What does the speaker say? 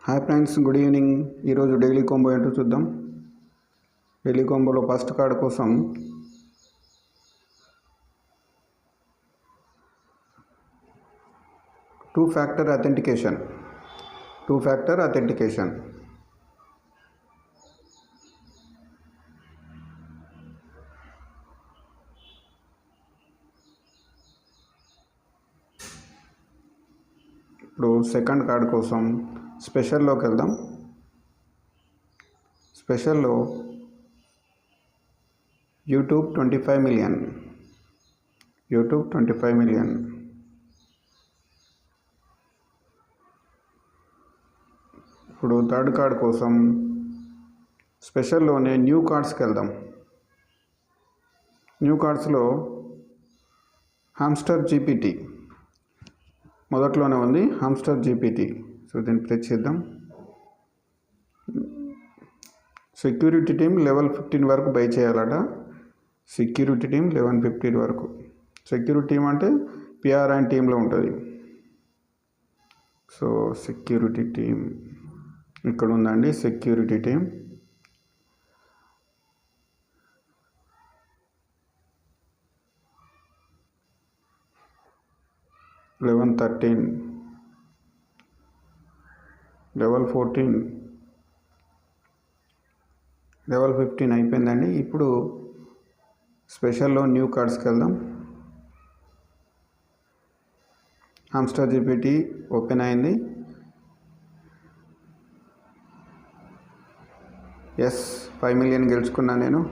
Hi friends, good evening. ఈరోజు daily combo ఏంటో చూద్దాం. డైలీ కాంబోలో ఫస్ట్ కార్డ్ కోసం టూ ఫ్యాక్టర్ అథెంటికేషన్. ఇప్పుడు సెకండ్ కార్డ్ కోసం స్పెషల్లోకి వెళ్దాం. స్పెషల్లో యూట్యూబ్ 25 మిలియన్. ఇప్పుడు థర్డ్ కార్డ్ కోసం స్పెషల్లోనే న్యూ కార్డ్స్కి వెళ్దాం. న్యూ కార్డ్స్లో హామ్స్టర్ జీపీటీ మొదట్లోనే ఉంది. Hamster GPT. సో దీన్ని ప్రెస్ చేద్దాం. సెక్యూరిటీ టీం లెవెల్ 15 వరకు బై చేయాలట. సెక్యూరిటీ టీం 11:15 వరకు. సెక్యూరిటీ టీం అంటే పిఆర్ అండ్ టీంలో ఉంటుంది. సో సెక్యూరిటీ టీం ఇక్కడ ఉందండి. Security team level 13, level 14, level 15 అయిపోయిందండి. ఇప్పుడు స్పెషల్లో న్యూ కార్డ్స్కి వెళ్దాం. హామ్స్టర్ జీపీటీ ఓపెన్ అయింది. ఎస్, 5 మిలియన్ గెలుచుకున్నాను నేను.